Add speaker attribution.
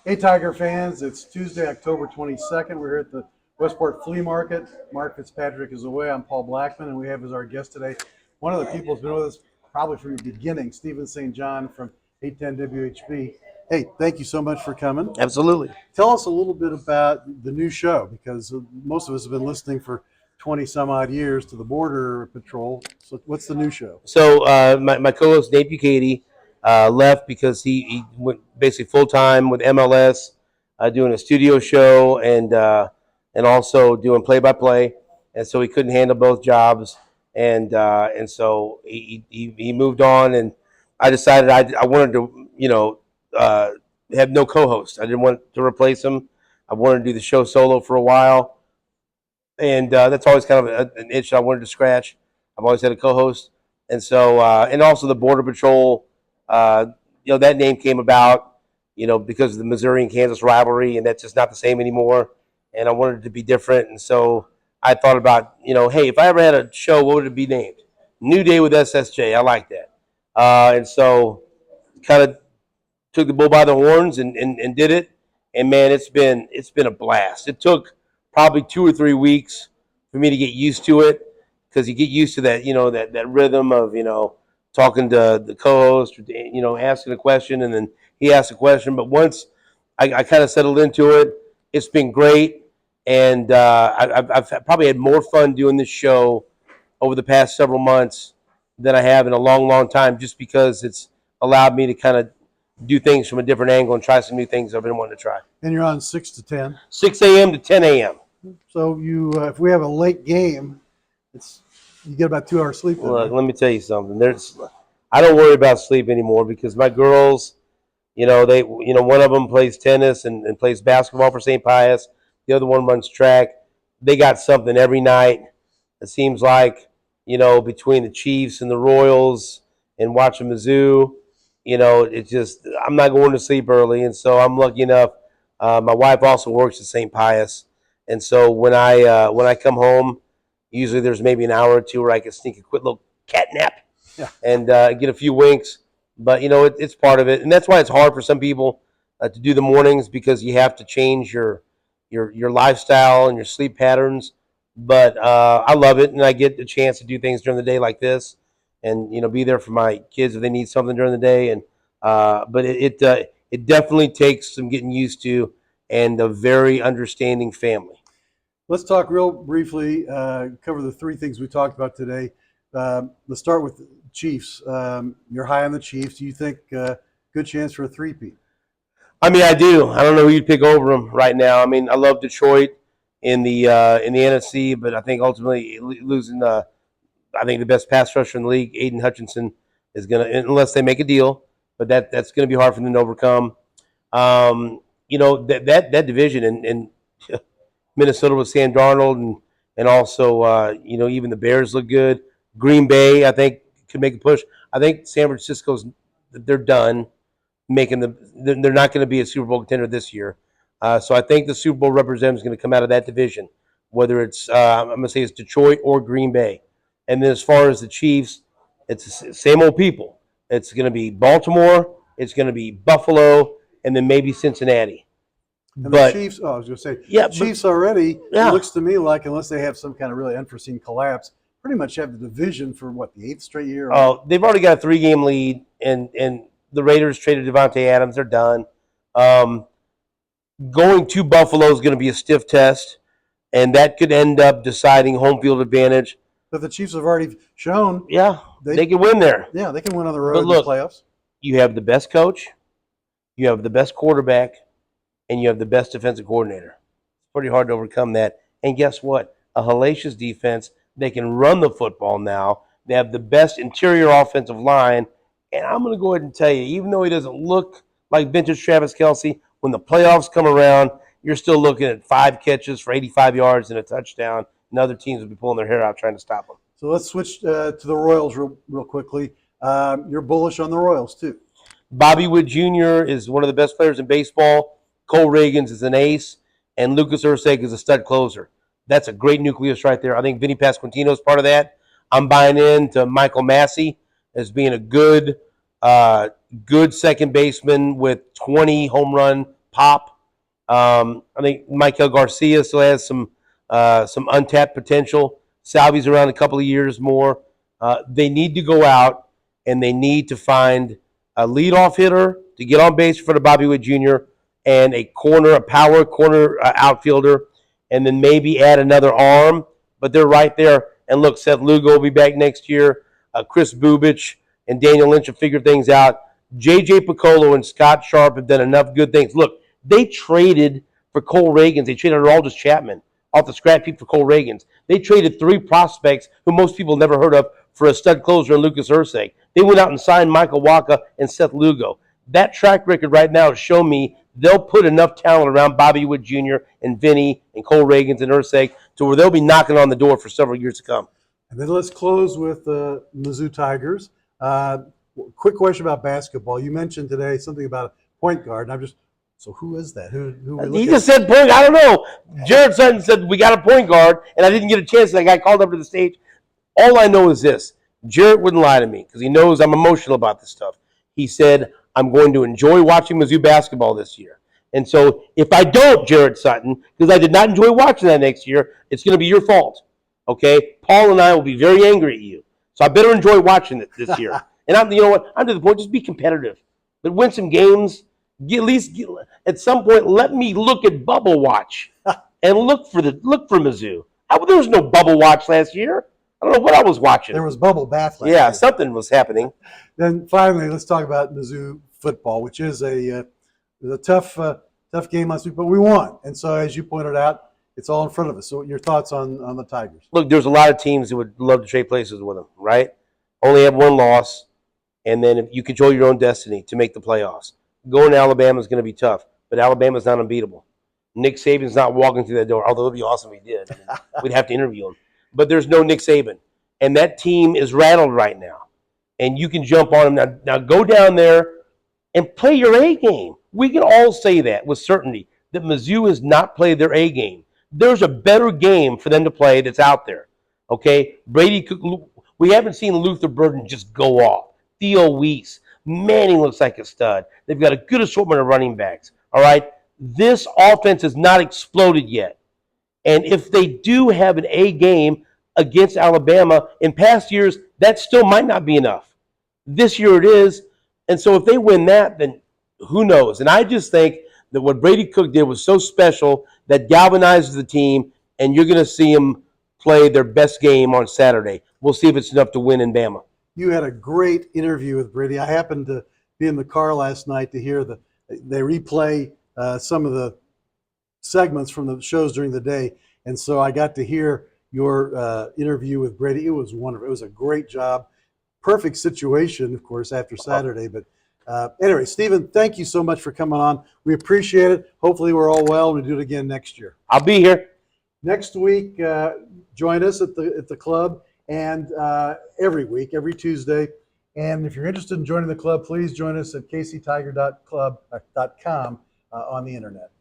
Speaker 1: Hey, Tiger fans, it's Tuesday, October 22nd. We're here at the Westport Flea Market. Mark Fitzpatrick is away. I'm Paul Blackman, and we have as our guest today one of the people who's been with us probably from the beginning, Stephen St. John from 810 WHB. Hey, thank you so much for coming.
Speaker 2: Absolutely.
Speaker 1: Tell us a little bit about the new show, because most of us have been listening for 20 some odd years to the Border Patrol. So what's the new show?
Speaker 2: So my co-host Nate Bucati left because he went basically full time with MLS, doing a studio show and also doing play by play, and so he couldn't handle both jobs, and so he moved on, and I decided I wanted to have no co-host. I didn't want to replace him. I wanted to do the show solo for a while, and that's always kind of an itch I wanted to scratch. I've always had a co-host, and so and also the Border Patrol. Uh, that name came about, because of the Missouri and Kansas rivalry, and that's just not the same anymore. And I wanted it to be different, and so I thought about, hey, if I ever had a show, what would it be named? New Day with SSJ. I like that, and so kind of took the bull by the horns and did it. And man, it's been a blast. It took probably 2 or 3 weeks for me to get used to it, because you get used to that, that rhythm of, talking to the co-host, asking a question, and then he asks a question. But once I kind of settled into it, it's been great. And I've probably had more fun doing this show over the past several months than I have in a long, long time, just because it's allowed me to kind of do things from a different angle and try some new things I've been wanting to try.
Speaker 1: And you're on 6 to 10.
Speaker 2: 6 a.m. to 10 a.m.
Speaker 1: So if we have a late game, you get about 2 hours sleep.
Speaker 2: Look, let me tell you something. I don't worry about sleep anymore, because my girls, one of them plays tennis and plays basketball for St. Pius. The other one runs track. They got something every night. It seems like, between the Chiefs and the Royals and watching Mizzou, it's just, I'm not going to sleep early. And so I'm lucky enough. My wife also works at St. Pius. And so when I come home, usually there's maybe an hour or two where I can sneak a quick little cat nap,
Speaker 1: yeah,
Speaker 2: and get a few winks. But, it's part of it. And that's why it's hard for some people to do the mornings, because you have to change your lifestyle and your sleep patterns. But I love it, and I get the chance to do things during the day like this, and be there for my kids if they need something during the day. And but it definitely takes some getting used to, and a very understanding family.
Speaker 1: Let's talk real briefly, cover the three things we talked about today. Let's start with the Chiefs. You're high on the Chiefs. Do you think good chance for a three-peat?
Speaker 2: I mean, I do. I don't know who you'd pick over them right now. I mean, I love Detroit in the NFC, but I think ultimately losing I think the best pass rusher in the league, Aiden Hutchinson, is gonna, unless they make a deal, but that's gonna be hard for them to overcome. That division and Minnesota with Sam Darnold, and also even the Bears look good. Green Bay, I think, could make a push. I think San Francisco's, they're done making they're not going to be a Super Bowl contender this year. So I think the Super Bowl representative is going to come out of that division, whether it's I'm going to say it's Detroit or Green Bay. And then as far as the Chiefs, it's the same old people. It's going to be Baltimore, it's going to be Buffalo, and then maybe Cincinnati.
Speaker 1: And the Chiefs, I was going to say,
Speaker 2: yeah,
Speaker 1: the Chiefs already, it looks to me like, unless they have some kind of really unforeseen collapse, pretty much have the division for the 8th straight year?
Speaker 2: Oh, they've already got a 3-game lead, and the Raiders traded Devontae Adams. They're done. Going to Buffalo is going to be a stiff test, and that could end up deciding home field advantage.
Speaker 1: But the Chiefs have already shown,
Speaker 2: they can win there.
Speaker 1: Yeah, they can win on the road in
Speaker 2: the
Speaker 1: playoffs.
Speaker 2: You have the best coach, you have the best quarterback, and you have the best defensive coordinator. It's pretty hard to overcome that. And guess what? A hellacious defense. They can run the football now. They have the best interior offensive line. And I'm going to go ahead and tell you, even though he doesn't look like vintage Travis Kelce, when the playoffs come around, you're still looking at 5 catches for 85 yards and a touchdown, and other teams will be pulling their hair out trying to stop them.
Speaker 1: So let's switch to the Royals real quickly. You're bullish on the Royals, too.
Speaker 2: Bobby Wood Jr. is one of the best players in baseball. Cole Reagans is an ace, and Lucas Urseg is a stud closer. That's a great nucleus right there. I think Vinny Pasquantino is part of that. I'm buying into Michael Massey as being a good second baseman with 20 home run pop. I think Michael Garcia still has some untapped potential. Salvi's around a couple of years more. They need to go out and they need to find a leadoff hitter to get on base for the Bobby Witt Jr. and a power corner outfielder, and then maybe add another arm. But they're right there. And look, Seth Lugo will be back next year. Chris Bubich and Daniel Lynch have figured things out. J.J. Piccolo and Scott Sharp have done enough good things. Look, they traded for Cole Reagans. They traded Aroldis Chapman off the scrap heap for Cole Reagans. They traded 3 prospects who most people never heard of for a stud closer in Lucas Ursay. They went out and signed Michael Wacha and Seth Lugo. That track record right now has shown me they'll put enough talent around Bobby Witt Jr. and Vinny and Cole Reagans and Ursay to where they'll be knocking on the door for several years to come.
Speaker 1: And then let's close with the Mizzou Tigers. Quick question about basketball. You mentioned today something about a point guard, and I'm just so who is that? Who we
Speaker 2: He just said point. I don't know. Jared Sutton said we got a point guard, and I didn't get a chance. And I got called up to the stage. All I know is this: Jared wouldn't lie to me because he knows I'm emotional about this stuff. He said I'm going to enjoy watching Mizzou basketball this year. And so if I don't, Jared Sutton, because I did not enjoy watching that next year, it's going to be your fault. Okay? Paul and I will be very angry at you. So I better enjoy watching it this year. And you know what? I'm to the point, just be competitive. But win some games. At some point, let me look at Bubble Watch and look for Mizzou. There was no Bubble Watch last year. I don't know what I was watching.
Speaker 1: There was bubble bath last
Speaker 2: year.
Speaker 1: year.
Speaker 2: Something was happening.
Speaker 1: Then finally, let's talk about Mizzou football, which is a tough game last week, but we won. And so, as you pointed out, it's all in front of us. So, your thoughts on the Tigers?
Speaker 2: Look, there's a lot of teams that would love to trade places with them, right? Only have one loss, and then if you control your own destiny to make the playoffs. Going to Alabama is going to be tough, but Alabama's not unbeatable. Nick Saban's not walking through that door, although it would be awesome if he did. We'd have to interview him. But there's no Nick Saban, and that team is rattled right now. And you can jump on them. Now go down there and play your A game. We can all say that with certainty, that Mizzou has not played their A game. There's a better game for them to play that's out there. Okay? Brady Cook, we haven't seen Luther Burden just go off. Theo Weiss, Manning looks like a stud. They've got a good assortment of running backs. All right? This offense has not exploded yet. And if they do have an A game against Alabama, in past years, that still might not be enough. This year it is. And so if they win that, then who knows? And I just think that what Brady Cook did was so special that galvanizes the team, and you're going to see them play their best game on Saturday. We'll see if it's enough to win in Bama.
Speaker 1: You had a great interview with Brady. I happened to be in the car last night to hear they replay some of the segments from the shows during the day, and so I got to hear your interview with Brady. It was wonderful. It was a great job. Perfect situation, of course, after Saturday. But anyway, Stephen, thank you so much for coming on. We appreciate it. Hopefully we're all well and we do it again next year.
Speaker 2: I'll be here.
Speaker 1: Next week, join us at the club, and every week, every Tuesday. And if you're interested in joining the club, please join us at kctiger.com on the internet.